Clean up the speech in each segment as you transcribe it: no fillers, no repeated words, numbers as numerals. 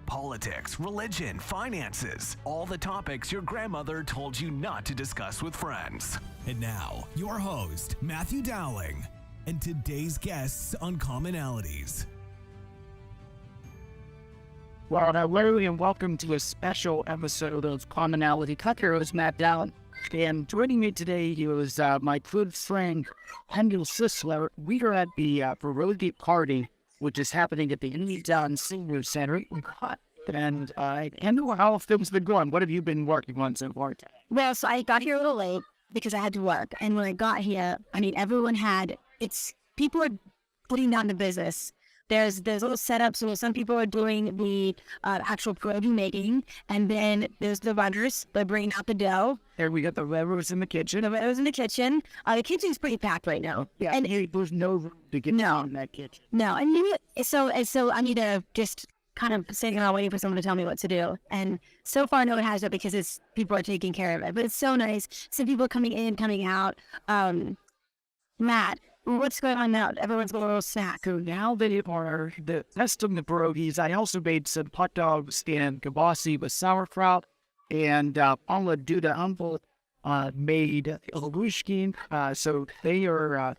Politics, religion, finances, all the topics your grandmother told you not to discuss with friends. And now, your host, Matthew Dowling, and today's guests on Commonalities. Well, hello and welcome to a special episode of Commonality. Tucker is Matt Dowling, and joining me today is my good friend, Kendall Sisler. We are at the Pierogi party, which is happening at the Indian Senior Center. And Kendall, how have things been going? What have you been working on so far? Well, so I got here a little late because I had to work. And when I got here, everyone people are putting down the business. There's little setups where some people are doing the actual pierogi making, and then there's the runners. They're bringing out the dough. There we got the runners in the kitchen. The runners in the kitchen. The kitchen's pretty packed right now. Yeah, and there's no room to get down in that kitchen. No, so I need to just kind of sitting around waiting for someone to tell me what to do. And so far, no one has it because people are taking care of it. But it's so nice. Some people coming in, coming out. Matt, what's going on now? Everyone's going a little snack. So now they are the rest of the pierogies. I also made some hot dogs and kibasi with sauerkraut. And Paula Duda Humble made Lushkin. So they are,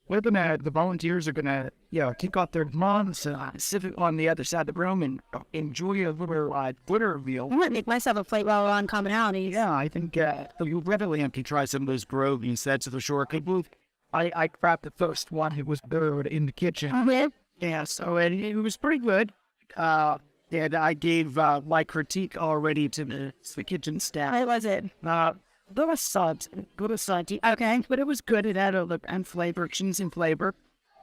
the volunteers are going to, kick off their moms, sit on the other side of the room and enjoy a little glitter meal. I might make myself a plate while we're on Commonalities. Yeah, I think you readily have to try some of those pierogies, that's for sure. I crapped the first one. It was brewed in the kitchen. Okay. Yeah, so it was pretty good. And I gave my critique already to the kitchen staff. How was it? There was salt. Okay. But it was good. It had a flavor, cheese and flavor.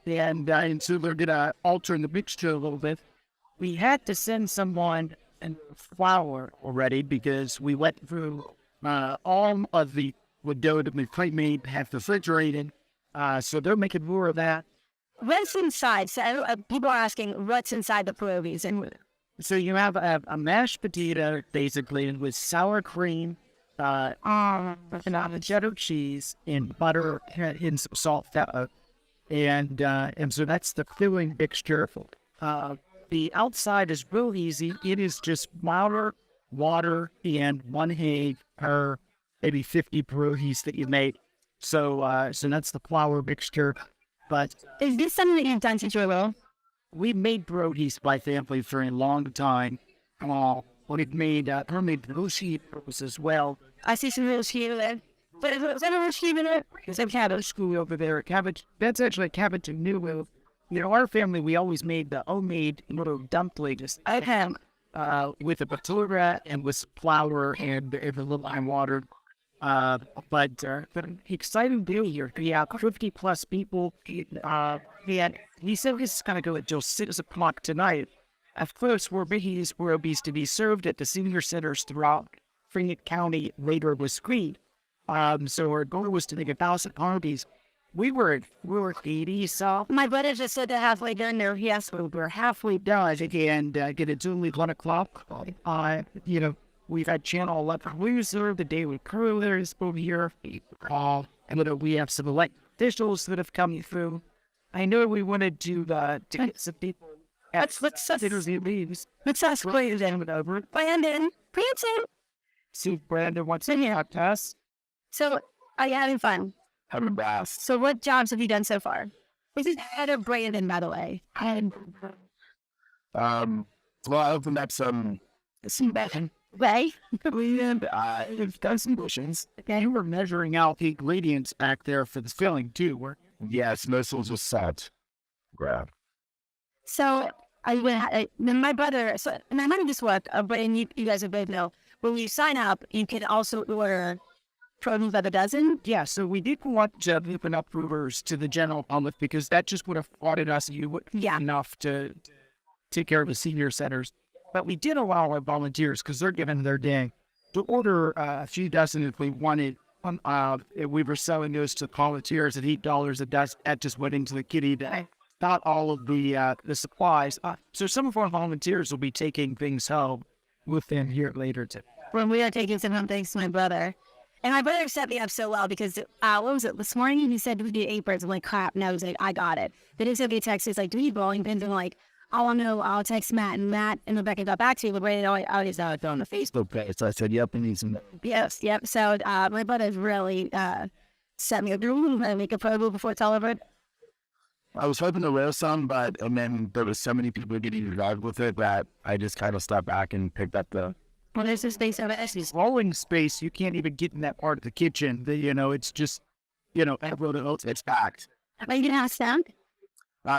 And so we're going to alter the mixture a little bit. We had to send someone and flour already because we went through all of the dough that we pre-made, have refrigerated. So they're making more of that. What's inside? So people are asking what's inside the pierogies. And so you have a mashed potato, basically, with sour cream, and cheddar cheese, and butter, and some salt, pepper. And so that's the filling mixture. The outside is real easy. It is just flour, water, and 1 egg per maybe 50 pierogies that you make. So that's the flour mixture. But is this something that you've done since you were little? We made pierogies by family for a long time. We've made roshi as well. I see some roshi there. But is that a roshi in there? There's a cabbage over there. Cabbage. That's actually a cabbage and new. Our family, we always made the homemade little dumplings. With a batura and with flour and a little lime water. But exciting day here. We have 50 plus people. And he said this is going to go until 6 o'clock tonight. At first, we're making these pierogies to be served at the senior centers throughout Fayette County later this week. So our goal was to make 1,000 parties. We were 80, so my brother just said they're halfway done there. Yes, we're halfway done, and it's only 1 o'clock. We've had Channel 11 Loser, the Daily Curlers over here. And we have some elected officials that have come through. I know we wanted to get some people. Let's ask Brandon over. Brandon. See, Brandon wants to talk to us. So, are you having fun? Having a blast. So, what jobs have you done so far? This is head of Brandon, by the way. Well, I opened up some Way. We've done some bushings. And we're measuring out the ingredients back there for the filling, too. Yes, most of was set. Grab. So, my brother, and I might have just worked, but you guys would both know, when you sign up, you can also order produce by the dozen. Yeah, so we didn't want to open up Brewers to the general public because that just would have flooded us enough to take care of the senior centers. But we did allow our volunteers, because they're given their day, to order a few dozen if we wanted. We were selling those to volunteers at $8 a dozen. That just went into the kitty bag. Not all of the supplies. So some of our volunteers will be taking things home with them here later today. When we are taking some home, thanks to my brother. And my brother set me up so well because, what was it, this morning he said we need 8 birds. I'm like, crap. And I was like, I got it. Then he sent me a text. He's like, do we need bowling pins? And I'm like, I'll text Matt, and Rebecca got back to me, but right now I always saw it on the Facebook page. So I said, yep, I need some. Yes, yep. So my brother's really set me up. Do I make a promo before it's all over? I was hoping to wear some, but and then there was so many people getting involved with it that I just kind of stepped back and picked up the. Well, there's this space over there. It's Rolling space, you can't even get in that part of the kitchen. It's just, It's packed. Are you going to have snack?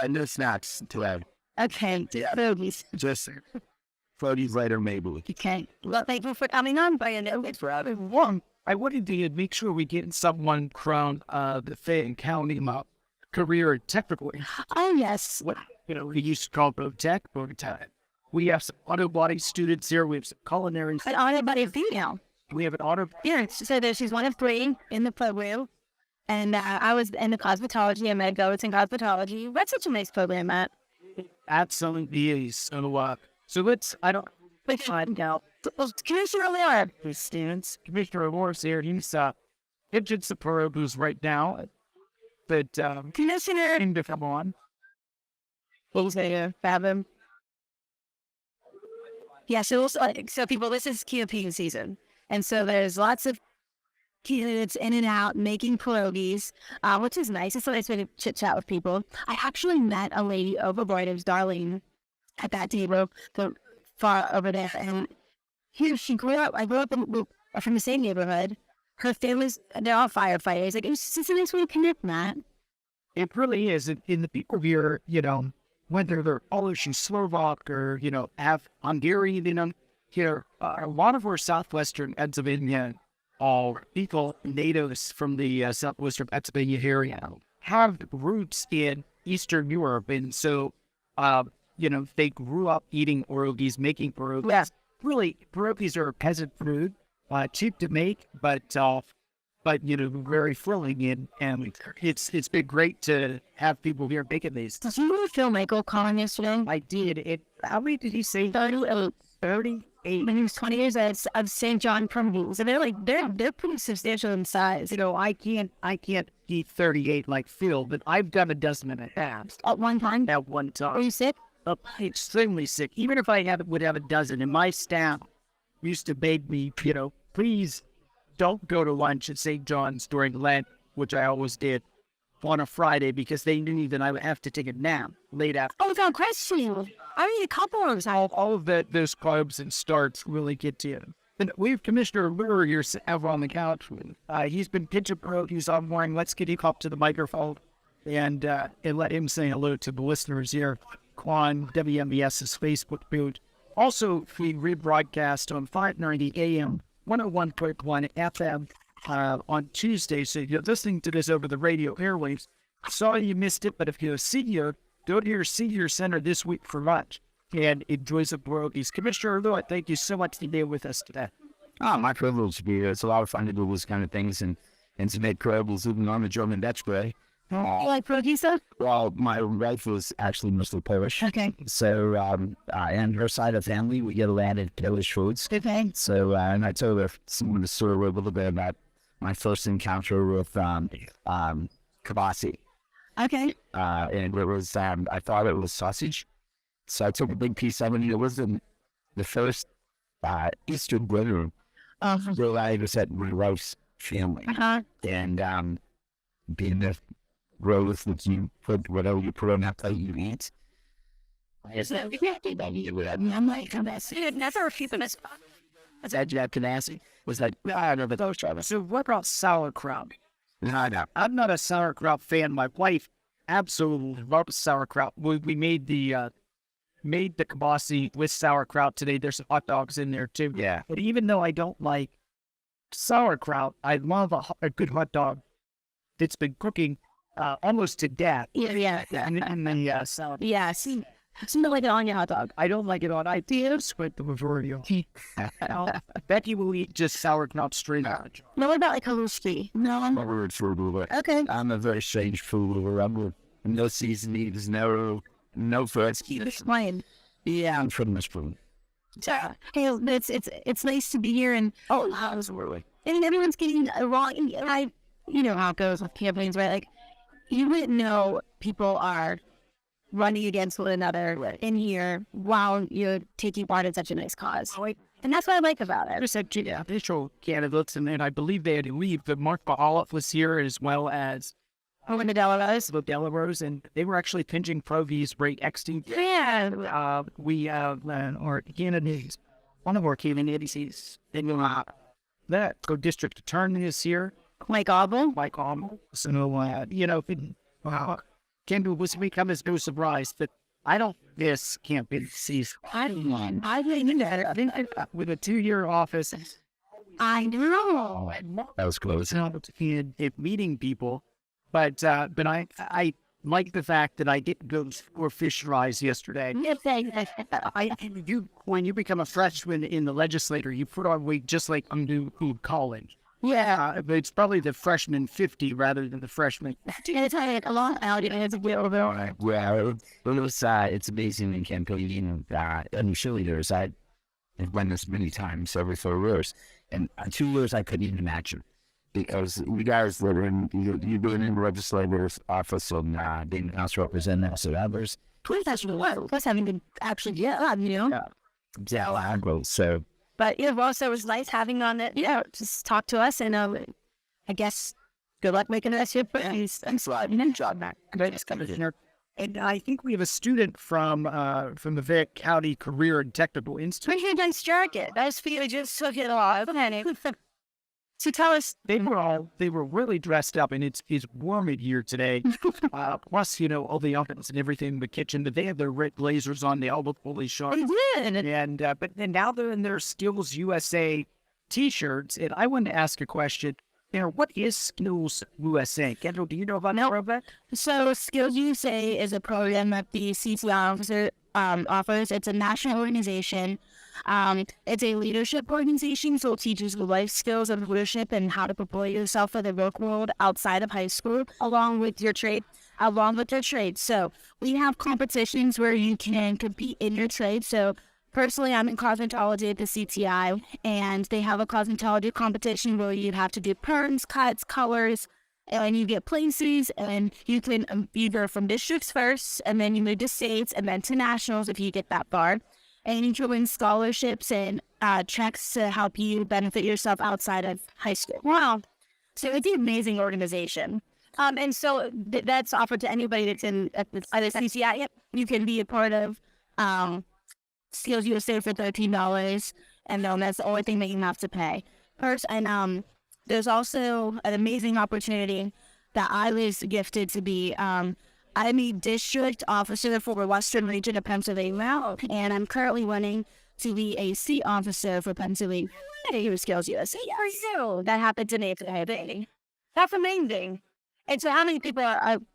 No snacks today. Okay. Yeah. Foodies. Just floaties later, maybe. Okay. Well, thank you for coming on, Brian. It's rather one. I wanted to make sure we get someone from the Fayette County career technically. Oh, yes. What we used to call road tech over time. We have some auto body students here. We have some culinary. An auto body female. We have an auto. Yeah, so she's one of 3 in the program. And I was in the cosmetology. I met Goats in cosmetology. That's such a nice program, Matt. Absolutely is. So let's, I don't, Let's find out. Commissioner Lear. students. Commissioner Lawrence here. He's Kitchen Sapporo, who's right now. But Commissioner. to come on. We'll say fathom. Yeah, so people, this is campaign season. And so there's lots of candidates in and out making pierogies, which is nice. It's a nice way to chit chat with people. I actually met a lady overboard. It was Darlene at that table, far over there. And here she grew up. I grew up from the same neighborhood. Her family's, they're all firefighters. Like, it's just a nice way to connect, Matt. It really is. In the people here, whether they're Polish and Slovak or, have Hungarian, a lot of our southwestern Pennsylvania people, natives from the southwestern Pennsylvania area, have roots in Eastern Europe. And so, they grew up eating pierogies, making pierogies. Yeah. Really, pierogies are a peasant food, cheap to make, but very filling. And it's been great to have people here making these. Did you really film Michael calling yesterday? I did. How many did he say? 38. When he was 20 years of St. John Primrose. So they're pretty substantial in size. I can't eat 38 like Phil, but I've done a dozen and a half. At one time? At one time. Are you sick? Extremely sick. Even if I would have a dozen, and my staff used to beg me, please don't go to lunch at St. John's during Lent, which I always did on a Friday because they knew that I would have to take a nap late after. Oh, without question. I mean, a couple of them. All of those carbs and starts really get to you. And we have Commissioner Lure here on the couch. He's been pitching pierogies all morning. Let's get him up to the microphone and let him say hello to the listeners here on WMBS's Facebook page. Also, we rebroadcast on 590 AM, 101.1 FM on Tuesday. So you're listening to this over the radio airwaves. Sorry you missed it, but if you're a senior, go to your senior center this week for lunch and enjoy some pierogies. Commissioner Lewis, thank you so much to be with us today. Oh, my privilege to be here. It's a lot of fun to do those kind of things and to make pierogies living on the German Dutch way. You like pierogies, sir? Well, my wife was actually mostly Polish. Okay. So, and her side of the family, we get a lot of Polish foods. Okay. So, and I told her someone to sort of a little bit about my first encounter with kielbasa. Okay. And it was, I thought it was sausage. So I took a big piece of it. It wasn't the first Easter dinner where I was at my wife's family. Uh-huh. And being the roast that you put, whatever you put on that plate you eat. I'm like, never keeping us. Was that Japanese? Was that, I don't know, but those Travis. So what about sauerkraut? No. I'm not a sauerkraut fan. My wife absolutely loves sauerkraut. We made the kielbasa with sauerkraut today. There's some hot dogs in there too. Yeah. But even though I don't like sauerkraut, I love a good hot dog that's been cooking almost to death. Yeah. And then salad. Yeah, see, smell like it on your hot dog. I don't like it on. I do squint the majority of it. Becky will eat just sauerkraut straight out. No, what about like halushki? No. My word for it. Okay. I'm a very strange food. No seasonings, no first. Explain. Yeah, I'm from this food. Hey, it's nice to be here, and Absolutely. and everyone's getting wrong. And you know how it goes with campaigns, right? Like, you wouldn't know people are running against one another in here while you're taking part in such a nice cause. And that's what I like about it. Just had official candidates, and then I believe they had to leave, but Mark Bahala was here as well as Delarose, and they were actually pinching Provi's rate extinct. Yeah. We have our candidates, one of our candidates is that district attorney is here. Mike Auble. So, Kendall was become as no surprise, but I don't, this can't be the season. I think that. With a 2-year office, I know. That was close. in meeting people, but I like the fact that I didn't go for fish fries yesterday. When you become a freshman in the legislature, you put on weight just like I'm doing college. Yeah. But it's probably the freshman 50 rather than the freshman. It's a lot out. It's a little bit. Well, it's amazing in campaigning that and cheerleaders. I've run this many times every 4 years, and 2 years I couldn't even imagine because you guys were you're doing in the legislator's office and being House representatives and others. Plus having to actually So. But it also was nice having on it. Just talk to us, and I guess good luck making it. Thanks a lot. And I think we have a student from the Fayette County Career and Technical Institute. Nice jacket. Nice for you. Just took it off. So tell us. They were really dressed up, and it's warm in here today. Plus, all the ovens and everything in the kitchen. But they have their red blazers on. They all look fully sharp. And now they're in their Skills USA T-shirts. And I wanted to ask a question. What is Skills USA? Kendall, do you know about that? So Skills USA is a program that the CTI offers. It's a national organization. It's a leadership organization, so it teaches you life skills of leadership and how to prepare yourself for the work world outside of high school, along with your trade. So we have competitions where you can compete in your trade. So personally, I'm in cosmetology at the CTI, and they have a cosmetology competition where you have to do perms, cuts, colors, and you get places, and you can either from districts first, and then you move to states, and then to nationals if you get that far. And you can win scholarships and checks to help you benefit yourself outside of high school. Wow. So it's an amazing organization. And so that's offered to anybody that's at the CCI. Yep. You can be a part of Skills USA for $13, and that's the only thing that you have to pay. First, and there's also an amazing opportunity that I was gifted to be. I'm a district officer for the Western region of Pennsylvania, and I'm currently running to be a seat officer for Pennsylvania. Hey, Skills USA. That happened to me today. That's amazing. And so how many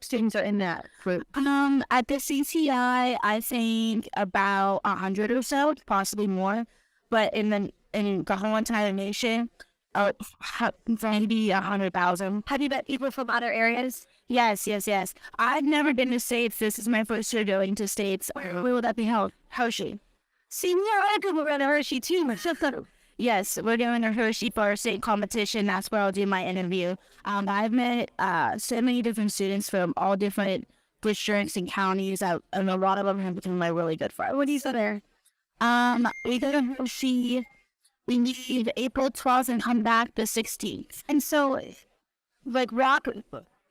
students are in that group? At the CTI, I think about 100 or so, possibly more. But in the whole entire nation, maybe 100,000. Have you met people from other areas? Yes. I've never been to States. This is my first year going to States. Where will that be held? Hershey. See, we're going to Hershey too. Yes, we're doing a Hershey for our state competition. That's where I'll do my interview. I've met so many different students from all different districts and counties, and a lot of them have become my really good friends. What do you say there? We go to Hershey. We leave April 12th and come back the 16th. And so, Rock,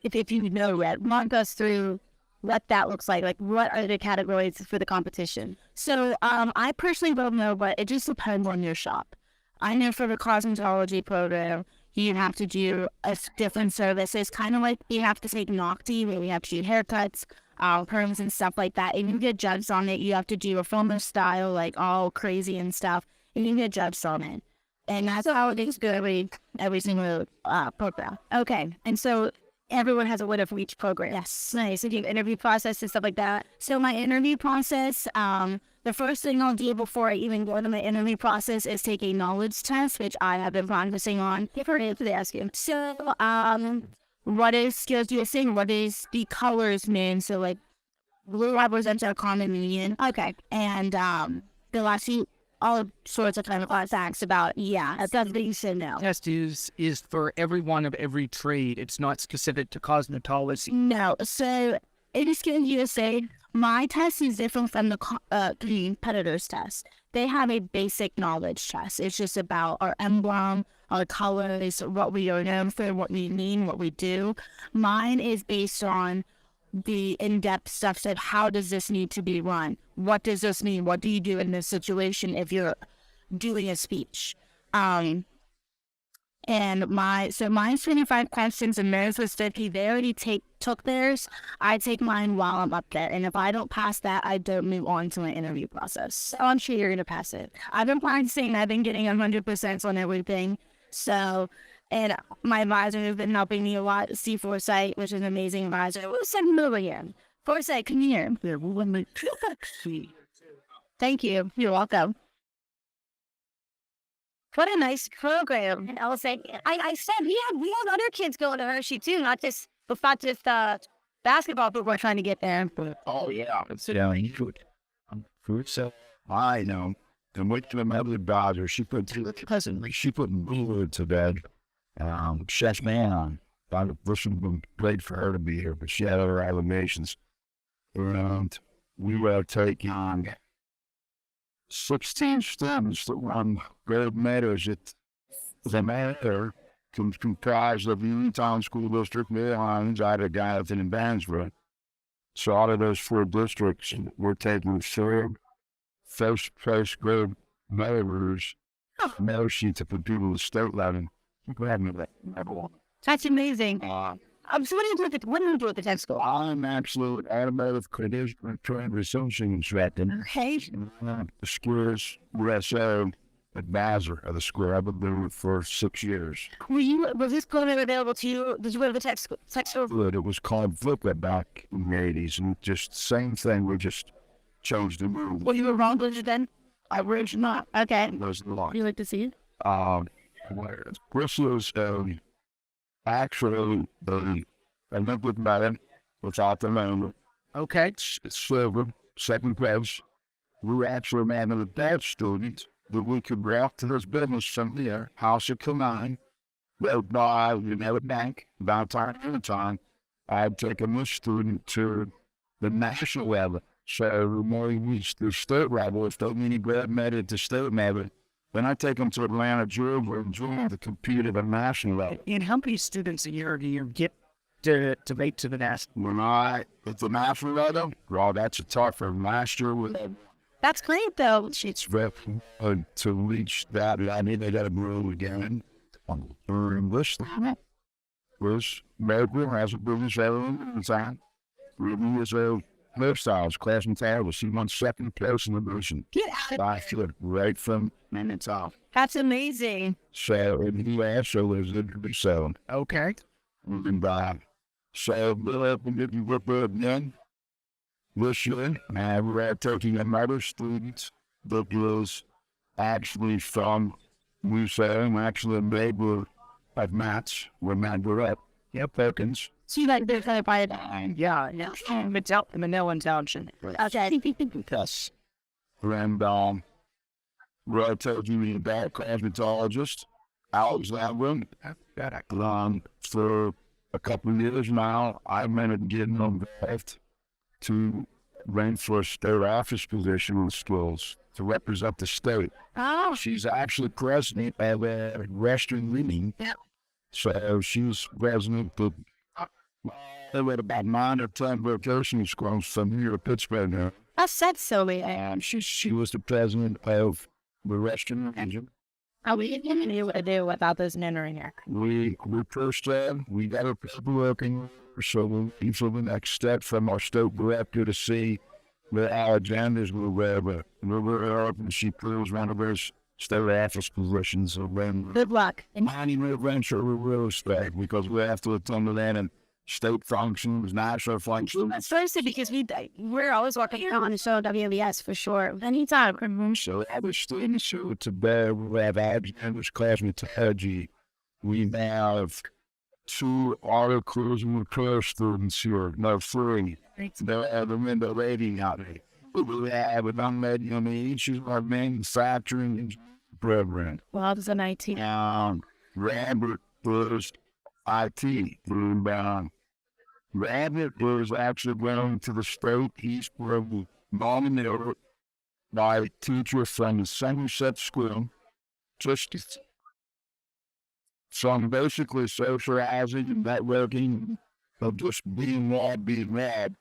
if you know Red, walk us through what that looks like. What are the categories for the competition? So, I personally don't know, but it just depends on your shop. I know for the cosmetology program, you have to do different services, kind of like you have to take Nocti, where we have to do haircuts, perms and stuff like that. And you get judged on it. You have to do a film style, all crazy and stuff. And you get judged on it. And that's how it is good every single program. Okay. And so everyone has a winner for each program. Yes. Nice. So you have interview process and stuff like that. So my interview process, the first thing I'll do before I even go into my interview process is take a knowledge test, which I have been practicing on. You've heard it, they ask you. So, what is Skills USA? What does the colors mean? So, blue represents our common union. Okay. And, the last few, all sorts of kind of facts about, that's something you should know. Test is for everyone of every trade. It's not specific to cosmetology. No. So it is going to say my test is different from the competitor's test. They have a basic knowledge test. It's just about our emblem, our colors, what we are known for, what we mean, what we do. Mine is based on the in-depth stuff of how does this need to be run? What does this mean? What do you do in this situation if you're doing a speech? And mine's 25 questions and theirs was 50. They already took theirs. I take mine while I'm up there. And if I don't pass that, I don't move on to my interview process. So I'm sure you're going to pass it. I've been practicing. I've been getting 100% on everything. So, and my advisor has been helping me a lot. See Foresight, which is an amazing advisor. We'll send him over here. Foresight, come here. Yeah, we'll let me Thank you. You're welcome. What a nice program. And I was like, I said we had other kids going to Hershey too, not just basketball, but we're trying to get there. Oh, yeah. It's food. So I know. And with the mother daughter, she put Blue to bed. Chef man, I wish it would great for her to be here, but she had other obligations. And we were taking 16 stems on Red Meadows. The matter comprised of Uniontown School District, Midlands, Ida, Gallatin, and Bandsboro. So out of those 4 districts, we're taking 3rd, first grade members, mail sheet to put people to state level. Go ahead and everyone. That's amazing. So what do you do at the tech school? I'm absolute automotive condition instructor. Okay. The squares were so advisor of the square. I've been doing it for 6 years. Was this program available to you? Did you go to the tech school? It was called Fliplet back in the 80s, and just same thing. We just chose to move. Well, you were wrong with it then? I wish not. Okay. Those are the lines. You like to see it? Bristol's actually I lived with Madden without the name. Okay. It's silver, 2nd grade. We were actually man of the bad student, but we could route to this business from there, House of Command. Well, no, I was at a bank. About time, I'd taken this student to the national level. So the more we reached the state level, if the many grad made it to state level, then I take them to Atlanta, Georgia, and join the compete at the national level. And how many students a year do you get to make to the national? When I at the national level, well, that's a tough from last year. That's great, though. It's rough to reach that. I mean, they got to grow again. English was Melbourne has a business design. Ruby is a lifestyles class in town. Was she won 2nd place in the motion. Get out of I feel it right from minutes off. That's amazing. So in the US, so was it so. Okay. And so we'll have to get you work again. This year, we're at taking another student that was actually from Musa, actually a neighbor at Matt's, where Matt grew up. Yep, Perkins. So you like they're kind of by it? Yeah. Manila Township. Okay. Yes. And where I told you about cosmetologist, Alex Lavin, for a couple of years now, I've been getting involved to run for a state office position in schools to represent the state. Oh. She's actually president of Western Living. Yeah. So she was president of about 9 or 10 vocational schools from here to Pittsburgh now. That's so weird. And she was the president of the Western Region. Oh, we didn't know what to do without this entering here. We first said we got our people working, so we'll for the next step from our state director to see where our agendas were wherever. We're up and she proves one of her state office positions. So when Good luck. Mining Venture we will stay because we have to attend to that and state functions, national functions. That's Thursday because we're always walking out on the show WBS for sure. Anytime. So I was students who to bear we have English cosmetology. We have 2 articles and repair students here, no 3. They're in the rating out there. We have an unmet issues like manufacturing program. Well, it's a 19. Robert was IT. Rabbit was actually going to the state. He's probably nominated by a teacher from the Somerset School. So I'm basically socializing and networking of just being mad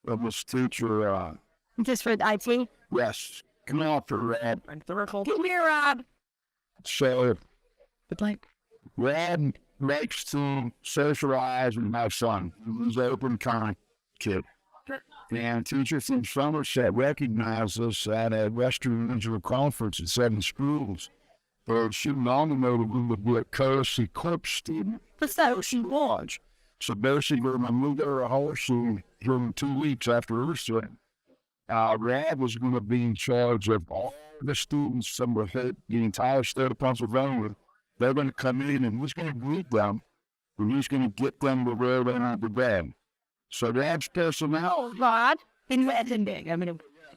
of this teacher. Just for IT? Yes, come on for Rab. Come here, Rob. So, But like, Rab makes to socialize with my son, who's an open kind kid. And teachers from Somerset recognized us at a Western Regional Conference at 7 schools. She nominated me to be a courtesy club student. What's that? She was. So basically, I moved to her house here in 2 weeks after her son. Rad was going to be in charge of all the students from the entire state of Pennsylvania. They're going to come in and we're going to greet them. And we're going to get them to where they want to be. So Rad's personnel. Rod? I mean,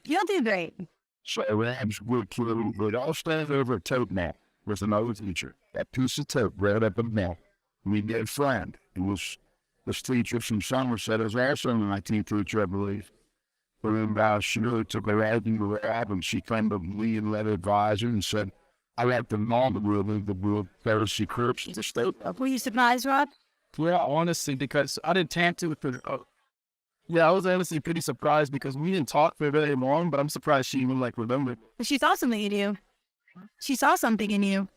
you'll do great. So Rad's good kid. We'd all stand over a tote map with another teacher. That piece of tote right up in there. We made a friend. It was this teacher from Somerset. It was also my teacher, I believe. But she really took her out into the lab and she came to me and led advisor and said, I have to know the real Pharisee curves in the state. Were you surprised, Rod? yeah, honestly, because I didn't talk to it for. Yeah, I was honestly pretty surprised because we didn't talk for very long, but I'm surprised she even like remembered. But she saw something in you. She saw something in you.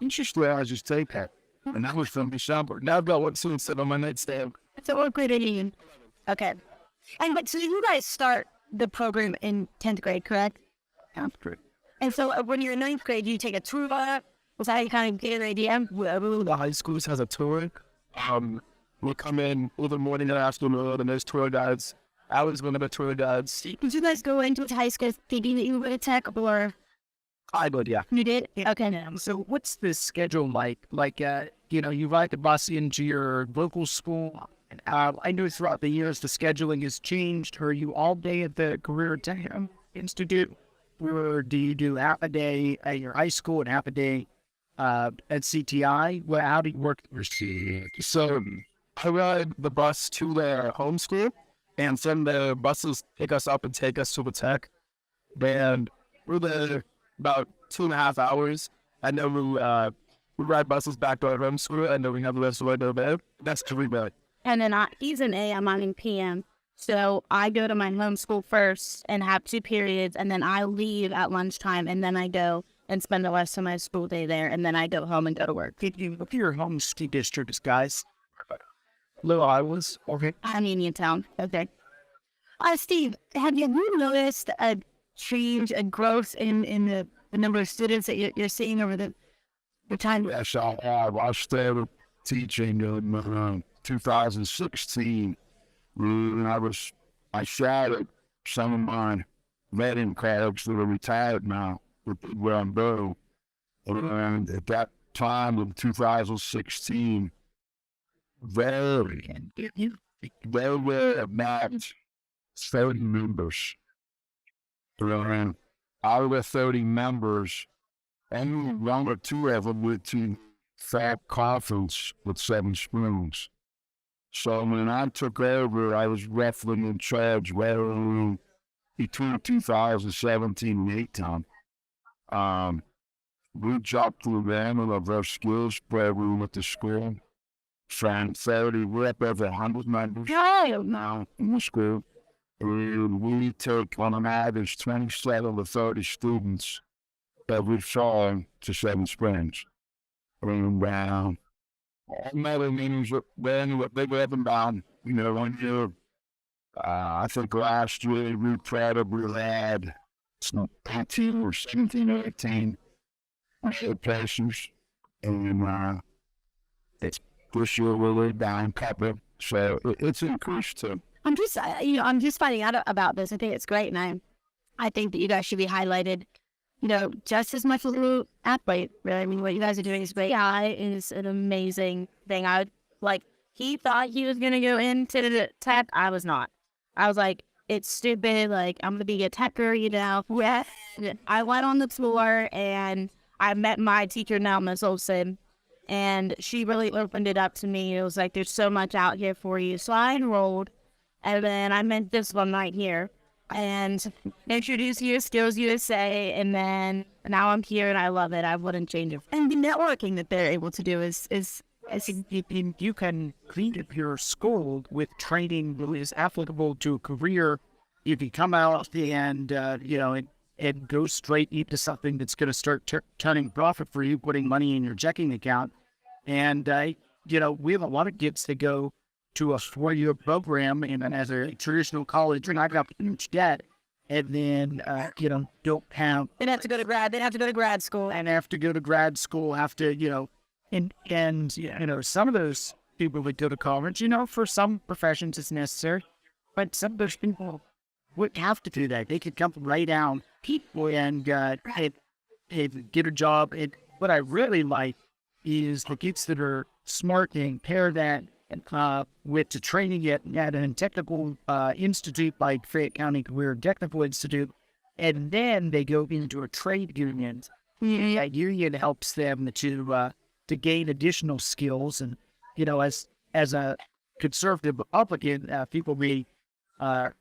Interesting, I just take that. And that was from December. Now I've got what soon sit on my nightstand. So what grade are you in? Okay. And but so you guys start the program in 10th grade, correct? Yeah, great. And so when you're in 9th grade, you take a tour. Was that how you kind of get an idea? The high schools has a tour. We'll come in a little bit morning and afternoon, and there's tour guides. I was one of the tour guides. Did you guys go into high school thinking that you were going to tech, or I did, yeah. you did? Okay. So what's the schedule like? Like, you ride the bus into your local school. I know throughout the years the scheduling has changed. Are you all day at the Career Tech Institute? Or do you do half a day at your high school and half a day at CTI? Well, how do you work? So I ride the bus to their home school, and then the buses pick us up and take us to the tech. And we're there about 2.5 hours. And then we ride buses back to our home school, and then we have the rest of the way to bed. That's 3 minutes. And then he's an AM, I'm in PM. So I go to my home school first and have 2 periods, and then I leave at lunchtime, and then I go and spend the rest of my school day there, and then I go home and go to work. If you look at your home school districts, guys, Little Iowas, okay? I'm in Uniontown. Okay. Steve, have you noticed a change, a growth in the number of students that you're seeing over the time? Yes, I have. I started teaching in 2016. And I shadowed some of my veteran crowds that are retired now, where I'm going. And at that time in 2016, there were about 30 members. And out of the 30 members, and 1 or 2 of them went to Fayette Conference with 7 Springs. So when I took over, I was roughly in charge between 2017 and 18. We dropped through the end of our skills program with the school. From 30, we're up over 100 members now in the school. And we took on an average 27 to 30 students every summer to 7 Springs. And all meetings when what they were having down, 1 year. I think last year we probably had 18 or 17 or 18 places. And this year we're down couple. So it's increased too. I'm just finding out about this. I think it's great, and I think that you guys should be highlighted. Just as much as an athlete, really. I mean, what you guys are doing is great. Yeah, it is an amazing thing. He thought he was going to go into the tech. I was not. I was like, it's stupid. Like, I'm going to be a techer, I went on the floor, and I met my teacher now, Ms. Olson, And she really opened it up to me. It was like, there's so much out here for you. So I enrolled, and then I met this one right here, and introduced you to Skills USA, and then now I'm here, and I love it. I wouldn't change it. And the networking that they're able to do is You can lead your school with training that is applicable to a career. You can come out and, and go straight into something that's going to start turning profit for you, putting money in your checking account. And, we have a lot of kids that go to a 4-year program and as a traditional college, and I've got huge debt. And then, don't have. They have to go to grad school. And have to go to grad school, And some of those people that go to college, for some professions it's necessary, but some of those people wouldn't have to do that. They could come right down and get a job. And what I really like is the kids that are smart and pair that with the training at a technical institute like Fayette County Community Technical Institute, and then they go into a trade union. A union helps them to gain additional skills. And, as a conservative Republican, people may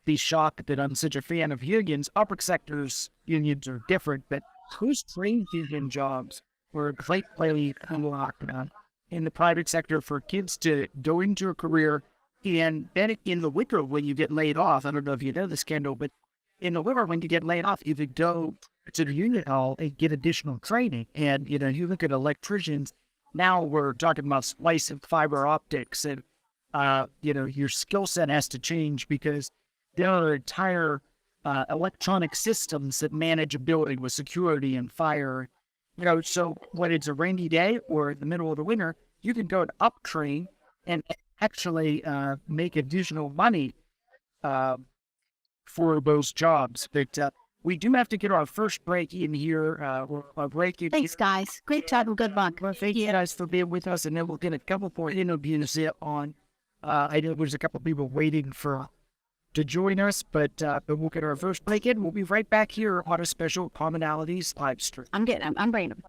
be shocked that I'm such a fan of unions. Upper sectors unions are different, but who's trade union jobs were greatly unlocked in the private sector for kids to go into a career. And then in the winter, when you get laid off, I don't know if you know this, Kendall, but in the winter, when you get laid off, you could go to the union hall and get additional training. And, you look at electricians. Now we're talking about splicing fiber optics, and, your skill set has to change because there are entire electronic systems that manage a building with security and fire. So when it's a rainy day or in the middle of the winter, you can go to uptrain and actually make additional money for those jobs. But we do have to get our first break in here. Thanks, guys. Great job and good luck. Well, thank you guys for being with us, and then we'll get a couple more interviews on. I know there's a couple people waiting to join us, but we'll get our first break in. We'll be right back here on a special Commonalities live stream. I'm bringing them.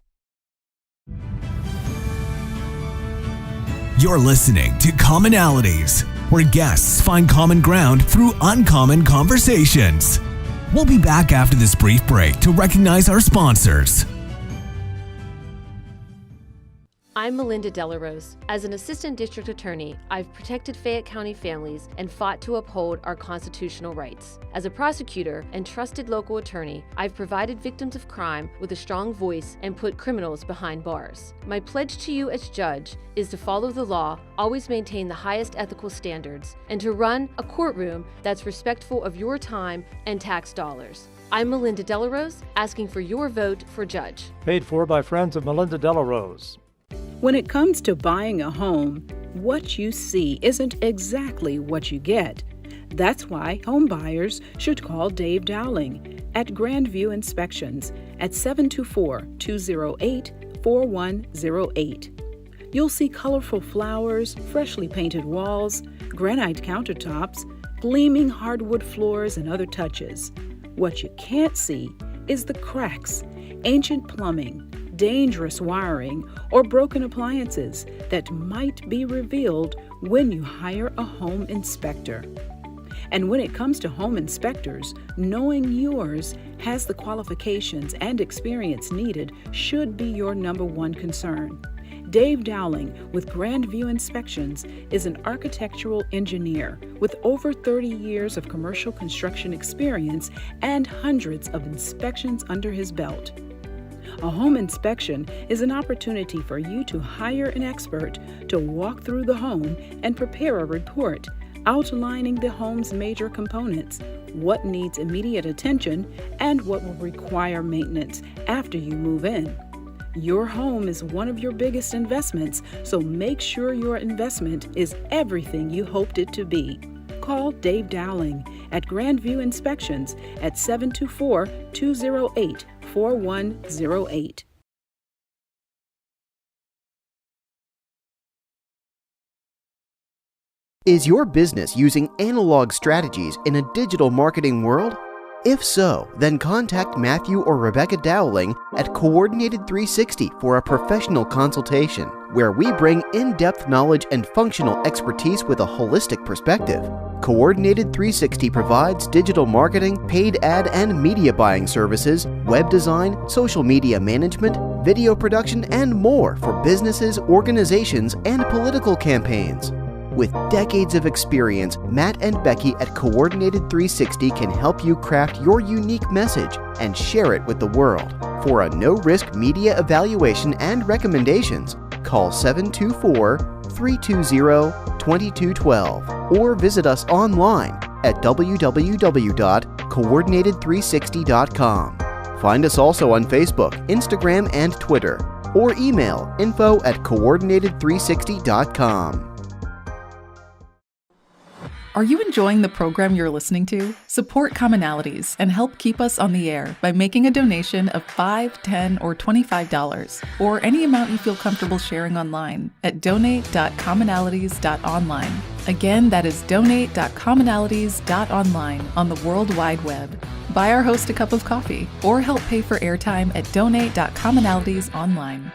You're listening to Commonalities, where guests find common ground through uncommon conversations. We'll be back after this brief break to recognize our sponsors. I'm Melinda Delarose. As an assistant district attorney, I've protected Fayette County families and fought to uphold our constitutional rights. As a prosecutor and trusted local attorney, I've provided victims of crime with a strong voice and put criminals behind bars. My pledge to you as judge is to follow the law, always maintain the highest ethical standards, and to run a courtroom that's respectful of your time and tax dollars. I'm Melinda Delarose, asking for your vote for judge. Paid for by friends of Melinda Delarose. When it comes to buying a home, what you see isn't exactly what you get. That's why home buyers should call Dave Dowling at Grandview Inspections at 724-208-4108. You'll see colorful flowers, freshly painted walls, granite countertops, gleaming hardwood floors, and other touches. What you can't see is the cracks, ancient plumbing, dangerous wiring, or broken appliances that might be revealed when you hire a home inspector. And when it comes to home inspectors, knowing yours has the qualifications and experience needed should be your number one concern. Dave Dowling with Grandview Inspections is an architectural engineer with over 30 years of commercial construction experience and hundreds of inspections under his belt. A home inspection is an opportunity for you to hire an expert to walk through the home and prepare a report outlining the home's major components, what needs immediate attention, and what will require maintenance after you move in. Your home is one of your biggest investments, so make sure your investment is everything you hoped it to be. Call Dave Dowling at Grandview Inspections at 724-208-4108. Is your business using analog strategies in a digital marketing world? If so, then contact Matthew or Rebecca Dowling at Coordinated 360 for a professional consultation. where we bring in-depth knowledge and functional expertise with a holistic perspective. Coordinated 360 provides digital marketing, paid ad and media buying services, web design, social media management, video production, and more for businesses, organizations, and political campaigns. With decades of experience, Matt and Becky at Coordinated 360 can help you craft your unique message and share it with the world. For a no-risk media evaluation and recommendations, call 724-320-2212 or visit us online at www.coordinated360.com. Find us also on Facebook, Instagram, and Twitter, or email info@coordinated360.com. Are you enjoying the program you're listening to? Support Commonalities and help keep us on the air by making a donation of $5, $10, or $25, or any amount you feel comfortable sharing online at donate.commonalities.online. Again, that is donate.commonalities.online on the World Wide Web. Buy our host a cup of coffee or help pay for airtime at donate.commonalities.online.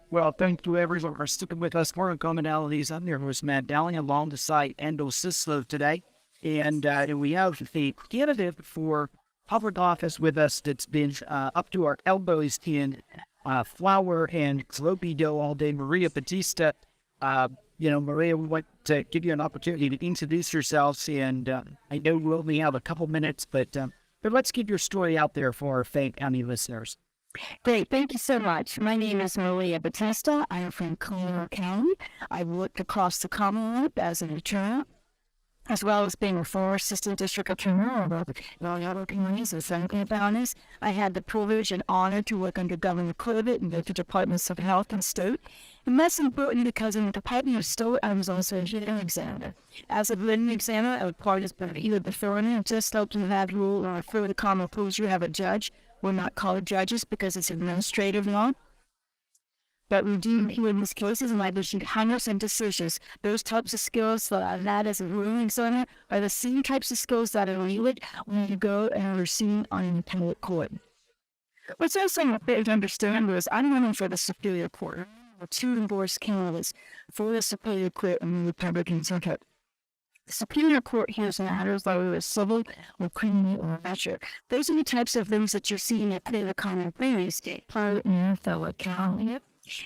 Well, thank you everyone for sticking with us for Commonalities. I'm your host, Matt Dowling, alongside Endo Sislo today. And we have the candidate for public office with us that's been up to our elbows in flour and sloppy dough all day, Maria Batista. Maria, we want to give you an opportunity to introduce yourselves. And I know we only have a couple minutes, but let's get your story out there for our Fayette County listeners. Great. Thank you so much. My name is Maria Batista. I am from Kendall County. I've worked across the Commonwealth as an attorney, as well as being a former assistant district attorney of Colorado counties and Franklin counties. I had the privilege and honor to work under Governor Corbett in the departments of health and state. And that's important because in the Department of State, I was also a written examiner. As a written examiner, I was part of either the authority and just helped to have rule or for the common rules you have a judge. We're not called judges because it's administrative law. But we do hear these cases and I issue hundreds of decisions. Those types of skills that I've had as a ruling examiner are the same types of skills that are needed when you go and are seen on an appellate court. What's also important to understand is I'm running for the Superior Court. There are two endorsed candidates for the Superior Court in the Republican Circuit. The Superior Court hears matters whether it's civil or criminal or measure. Those are the types of things that you're seeing at the common various state, private, and Fayette County.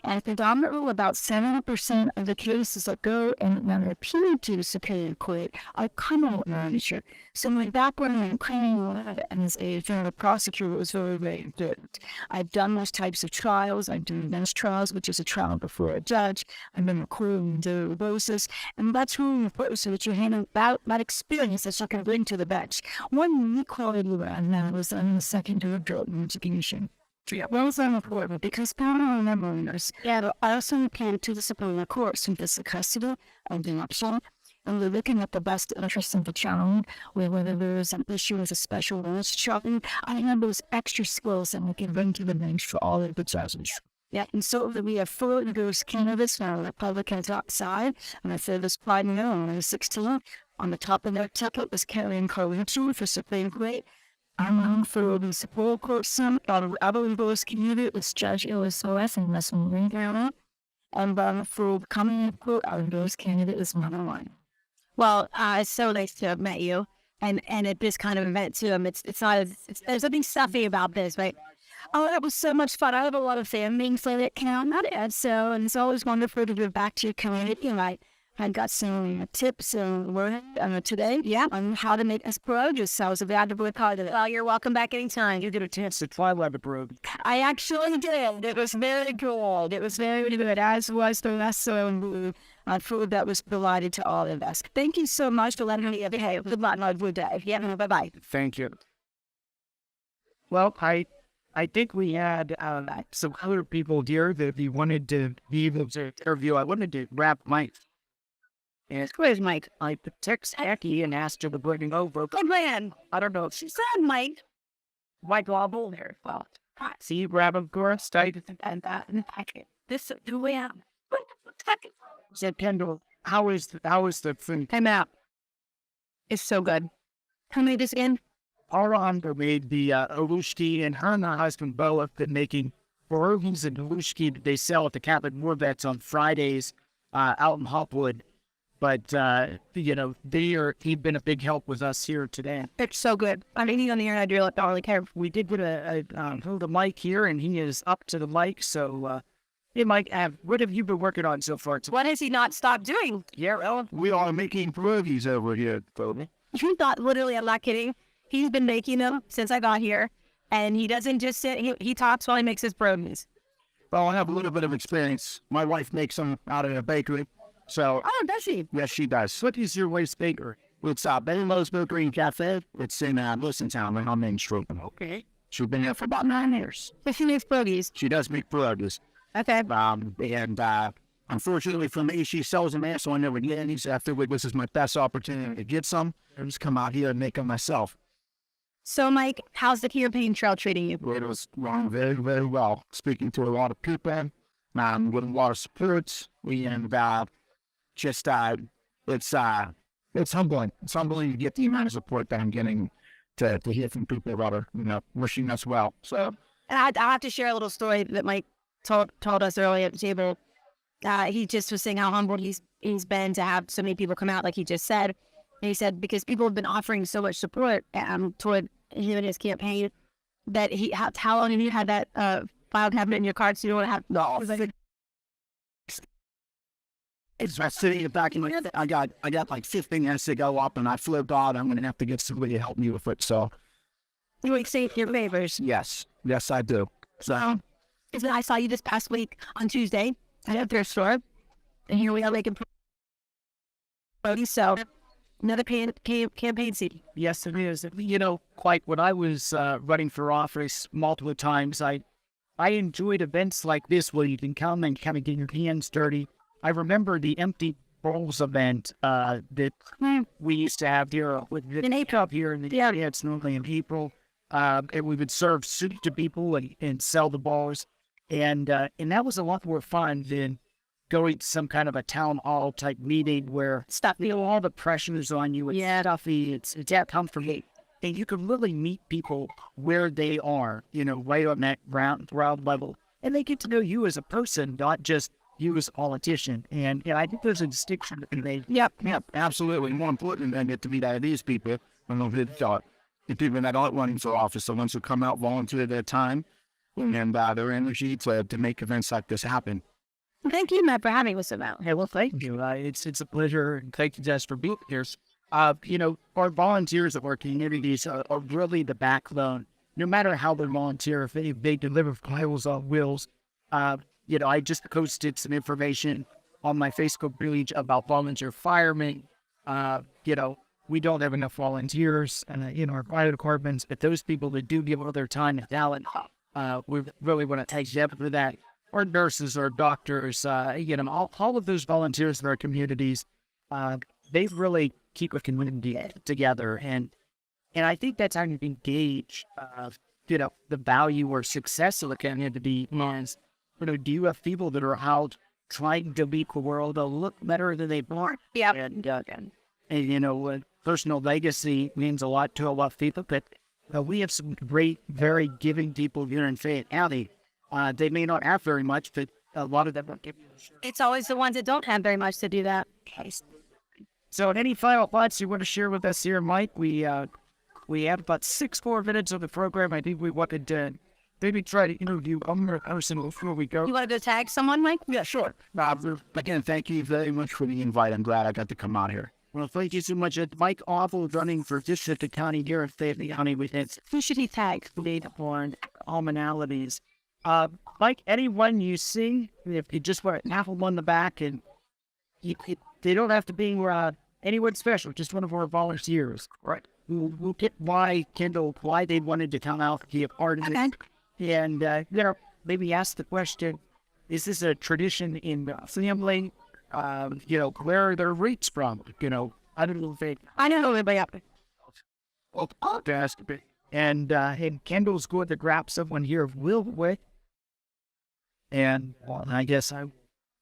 And predominantly about 70% of the cases that go and that are appealed to the Superior Court are criminal in nature. So my background in criminal law as a general prosecutor was very, very important. I've done those types of trials. I've done bench trials, which is a trial before a judge. I've been recording the voices, and that's really important so that you handle that experience that you can bring to the bench. One unique quality around that was on the second degree investigation. Well, it's important because parallel members, I also came to the Supreme Court since it's the custody of the option, and we're looking at the best interest of the child, whether there's an issue with a special needs child. I have those extra skills that we can bring to the bench for all of the judges. Yeah, and so we have 4 of those candidates on the Republican top side, and I said this Biden now on 16. On the top of their ticket was Kellyanne Carlucci for Supreme Court. I'm on for the Supreme Court Summit. The other endorsed candidate was Judge LSOS in Western Green County. And for the coming court, our endorsed candidate is Mother Line. Well, it's so nice to have met you. And at this kind of event, too. It's not, there's something stuffy about this, right? Oh, it was so much fun. I have a lot of family in Fayette County, and it's always wonderful to give back to your community. And I got some tips today on how to make asparagus. So I was glad to be a part of it. Well, you're welcome back anytime. You get a chance to try Labrador. I actually did. It was very good. It was very good, as was the rest of food that was provided to all of us. Thank you so much for letting me have good luck on good day. Yeah, bye-bye. Thank you. Well, I think we had some other people here that we wanted to be able to interview. I wanted to grab Mike. And where's Mike? I text Jackie and asked her to bring over. Good man. I don't know if she said Mike. Mike Lobble there. Well, See you grab them, Cora, stay and that in the packet. This is the way out. Said Kendall, how is the food? Time out. It's so good. Tell me this again. Our Andre made the Olushki, and her and her husband Bo have been making pierogies and Olushki that they sell at the Catholic War Vets on Fridays out in Hopwood. But, he'd been a big help with us here today. It's so good. I'm eating on the air and I don't really care. We did get the mic here, and he is up to the mic. So, hey, Mike, what have you been working on so far? What has he not stopped doing? Yeah, Ellen? We are making pierogies over here, Toby. You thought, literally, I'm not kidding. He's been making them since I got here. And he doesn't just sit, he talks while he makes his pierogies. Well, I have a little bit of experience. My wife makes them out of a bakery. So, oh, does she? Yes, she does. What is your wife's bakery? It's Benlo's Bakery and Cafe. It's in Listentown, right on Main Street. Okay. She's been there for about 9 years. So she makes pierogies? She does make pierogies. Okay. Unfortunately for me, she sells them there, so I never get any. So afterward, this is my best opportunity to get some. I just come out here and make them myself. So, Mike, how's the campaign trail treating you? It was going very, very well. Speaking to a lot of people, with a lot of support, it's humbling. It's humbling to get the amount of support that I'm getting to hear from people about wishing us well. So, and I have to share a little story that Mike told us earlier at the table. He just was saying how humbled he's been to have so many people come out, like he just said. And he said because people have been offering so much support toward him and his campaign that how long have you had that file cabinet in your car so you don't have no. It's my city back in my I got like 15 minutes to go up and I flipped out. I'm gonna have to get somebody to help me with it. So you exchange your favors. Yes, I do. So I saw you this past week on Tuesday at a thrift store, and here we are making produce. So another campaign season. Yes, it is. Quite when I was running for office multiple times, I enjoyed events like this where you can come and kind of get your hands dirty. I remember the empty bowls event that we used to have here in April. Here in the area. It's normally in April, and we would serve soup to people and sell the bowls, and that was a lot more fun than going to some kind of a town hall type meeting where all the pressure is on you. It's stuffy. It's uncomfortable, and you can really meet people where they are. Right on that ground level, and they get to know you as a person, not just you as a politician. And I think there's a distinction to be made. Yep, absolutely. More important than get to meet these people. The people that aren't running for office, the ones who come out, volunteer their time and their energy to make events like this happen. Thank you, Matt, for having us about. Hey, well, thank you. It's a pleasure, and thank you, Jess, for being here. Our volunteers at our communities are really the backbone. No matter how they volunteer, if they deliver Bibles on wheels, I just posted some information on my Facebook page about volunteer firemen. We don't have enough volunteers in our fire departments, but those people that do give all their time and talent, we really want to thank them for that. Our nurses, our doctors, all of those volunteers in our communities, they really keep a community together. And I think that's how you engage, the value or success of the community is. Do you have people that are out trying to make the world look better than they are? Yeah. And personal legacy means a lot to a lot of people, but we have some great, very giving people here in Fayette County. They may not have very much, but a lot of them will give you a share. It's always the ones that don't have very much to do that. So any final thoughts you want to share with us here, Mike? We have about 6 more minutes of the program. I think we wanted to maybe try to interview one more person before we go. You want to go tag someone, Mike? Yeah, sure. Again, thank you very much for the invite. I'm glad I got to come out here. Well, thank you so much. Mike Awful running for District of County here at Fayette County with its who should he tag? Data on commonalities. Mike, anyone you see, if you just want to have them on the back, and they don't have to be anyone special, just one of our volunteers, right? We'll get why Kendall, why they wanted to come out and be a part of it. And, maybe ask the question, is this a tradition in the family? Where are their roots from? I don't know if I know everybody up. Well, to ask a bit. And Kendall's going to grab someone here real quick. And I guess I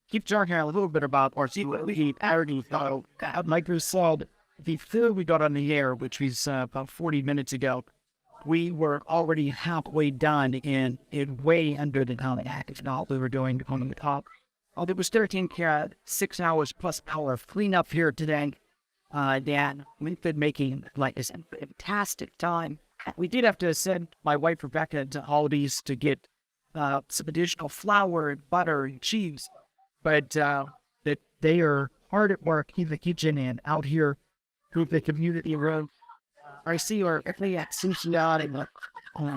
keep talking a little bit about our already thought Microsoft. Before we got on the air, which was about 40 minutes ago, we were already halfway done and way under the time active now we were doing on the top. Oh, there was 13 6 hours plus hour of cleanup here today. Dan, we've been making like this fantastic time. We did have to send my wife Rebecca to Aldi's to get some additional flour and butter and cheese, but that they are hard at work in the kitchen and out here through the community room. I see our Cincinnati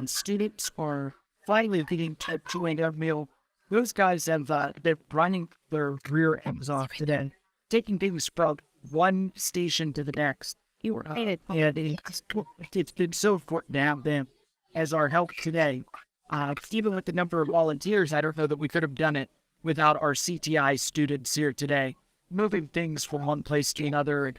students are finally getting to join our meal. Those guys have they're running their rear ends off today, taking things from one station to the next. And it's been so important to have them as our help today. Even with the number of volunteers, I don't know that we could have done it without our CTI students here today, moving things from one place to another,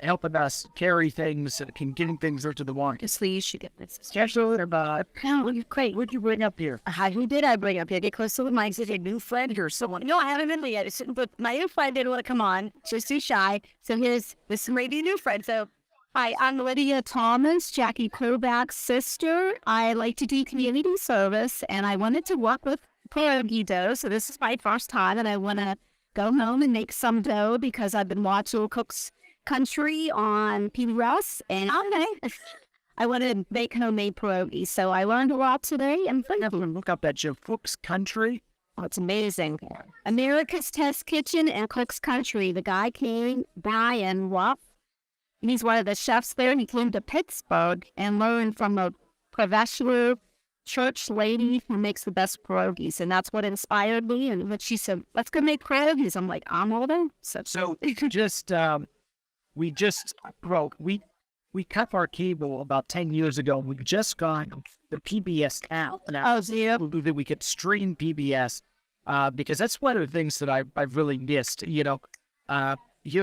helping us carry things and getting things into the water. Obviously, you should get this. Great. What'd you bring up here? Who did I bring up here? Get close to the mic. Is it a new friend or someone? No, I haven't been there yet. But my new friend didn't want to come on. She was too shy. So this may be a new friend. So, hi, I'm Lydia Thomas, Jackie Kovacs' sister. I like to do community service, and I wanted to work with pierogi dough. So this is my first time, and I want to go home and make some dough because I've been watching Cook's Country on PBS, and I want to make homemade pierogies. So I learned a lot today. And I'm going to look up that show, Cook's Country. Oh, it's amazing. America's Test Kitchen and Cook's Country. The guy came by and he's one of the chefs there. He came to Pittsburgh and learned from a professional church lady who makes the best pierogies, and that's what inspired me. And what she said, let's go make pierogies. I'm like, I'm all in. So we cut our cable about 10 years ago. We just got the PBS app. That we could stream PBS because that's one of the things that I've really missed. Here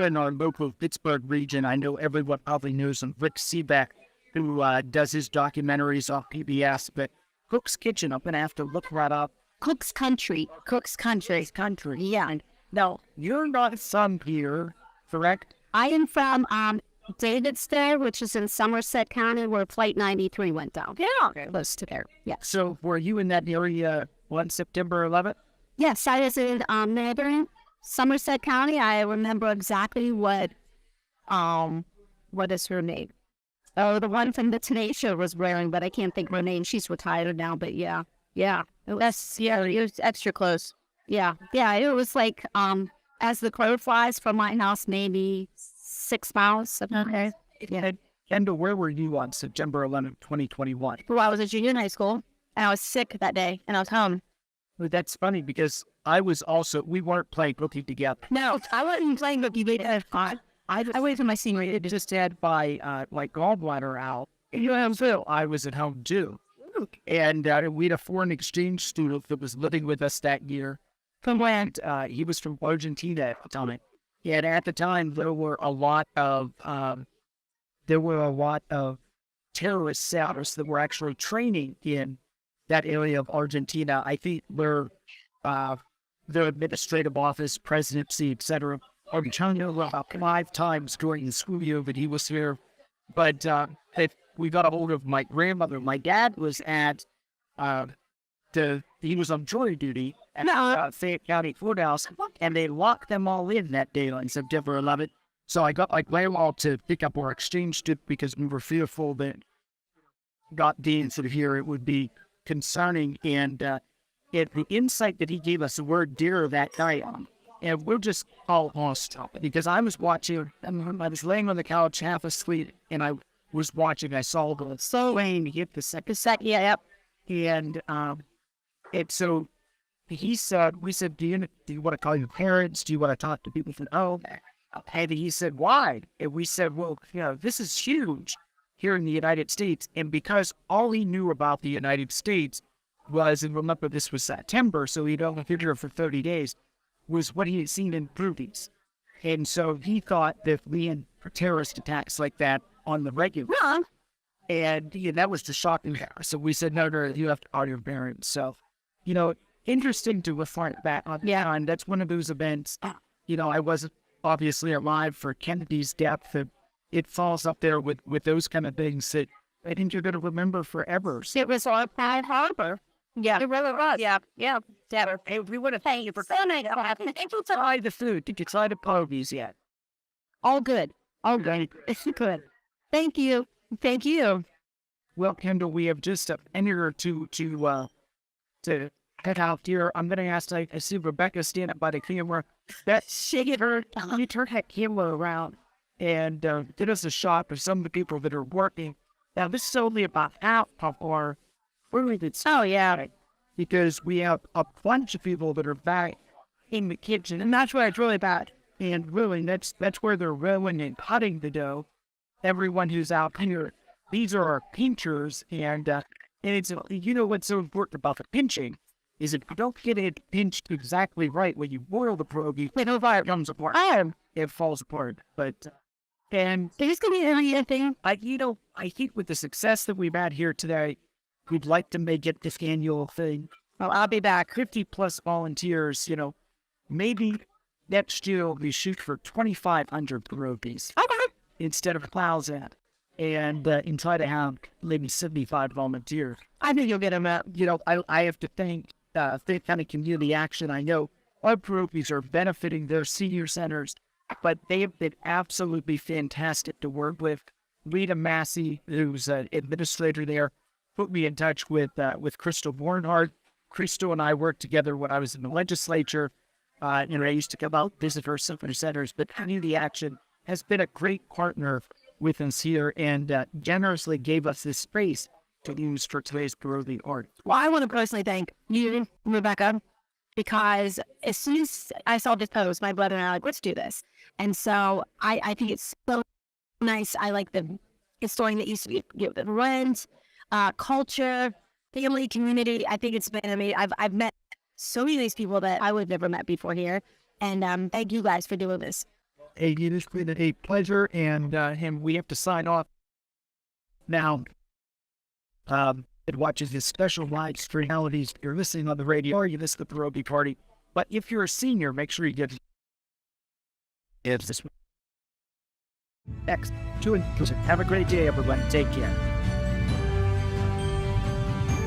in our local Pittsburgh region, I know everyone probably knows Rick Seebeck, who does his documentaries off PBS. But Cook's Kitchen, I'm going to have to look right up. Cook's Country. Yeah. Now, you're not from here, correct? I am from Davidstown, which is in Somerset County, where Flight 93 went down. Yeah. Close to there, yes. So were you in that area on September 11th? Yes, I was in neighboring Somerset County. I remember exactly what is her name? Oh, the one from the Today Show was wearing, but I can't think of her name. She's retired now, but yeah. It was extra close. Yeah, it was like, as the crow flies from my house, maybe 6 miles. Okay. Yeah. Kendall, where were you on September 11th, 2021? Well, I was a junior in high school, and I was sick that day, and I was home. Well, that's funny because we weren't playing rookie together. No, I wasn't playing rookie, but I waited for my senior year. Just had my gallbladder out. So I was at home too. And we had a foreign exchange student that was living with us that year. From when he was from Argentina at the time. And at the time, there were a lot of terrorist cells that were actually training in that area of Argentina. I think where their administrative office, presidency, etc. Argentina about 5 times during the school year that he was here. But we got a hold of my grandmother. My dad was at he was on jury duty at Fayette County Courthouse, and they locked them all in that day on September 11th. So I got my grandma to pick up our exchange student because we were fearful that got Dean sort of here it would be concerning. And the insight that he gave us, we're dear that night, and we're just all lost because I was watching. I was laying on the couch half asleep, and I was watching. I saw the plane hit the second. Yeah, yep. And so we said, do you want to call your parents? Do you want to talk to people from home? And he said, why? And we said, well, this is huge here in the United States. And because all he knew about the United States was, and remember this was September, so he'd only been here for 30 days, was what he had seen in movies. And so he thought that we had terrorist attacks like that on the regular. And that was the shocking part. So we said, no, you have to call your parents. So, interesting to reflect back on. Yeah. And that's one of those events. I wasn't obviously alive for Kennedy's death. It falls up there with those kind of things that I think you're going to remember forever. It was on Pearl Harbor. Yeah. It really was. Yeah. Yeah. Hey, we want to thank you for coming. Thank you to try the food. Did you try the pierogies yet? All good. All good. It's good. Thank you. Thank you. Well, Kendall, we have just a minute or two to head out here. I'm going to ask, I see Rebecca standing by the camera. She turned that camera around and did us a shot of some of the people that are working. Now, this is only about half of our it's because we have a bunch of people that are back in the kitchen, and that's why it's really bad. And really, that's where they're rolling and cutting the dough. Everyone who's out here, these are our pinchers, and it's what's so important about the pinching is if you don't get it pinched exactly right when you boil the pierogi, it comes apart. It falls apart. But and there's gonna be anything. I think with the success that we've had here today, we'd like to make it this annual thing. Well, I'll be back. 50 plus volunteers. Maybe next year we shoot for 2,500 pierogies instead of 1,000, and try to have maybe 75 volunteers. I think you'll get them out. I have to thank Fayette County Community Action. I know our pierogies are benefiting their senior centers, but they have been absolutely fantastic to work with. Rita Massey, who's an administrator there, put me in touch with Crystal Bornhart. Crystal and I worked together when I was in the legislature. I used to come out visit her senior centers, but Community Action has been a great partner with us here and generously gave us this space to use for today's pierogi art. Well, I want to personally thank you, Rebecca, because as soon as I saw this post, my brother and I were like, let's do this. And so I think it's so nice. I like the story that used to be the rent, culture, family, community. I think it's been amazing. I've met so many of these people that I would have never met before here. And thank you guys for doing this. Hey, it has been a pleasure, and we have to sign off now. It watches this special live streamalities. You're listening on the radio, or you listen to the pierogi party. But if you're a senior, make sure you get this next. Have a great day, everyone. Take care.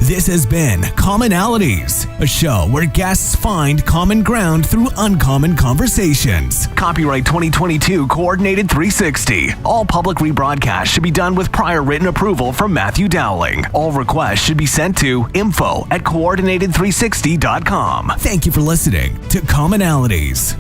This has been Commonalities, a show where guests find common ground through uncommon conversations. Copyright 2022 Coordinated 360. All public rebroadcasts should be done with prior written approval from Matthew Dowling. All requests should be sent to info@coordinated360.com. Thank you for listening to Commonalities.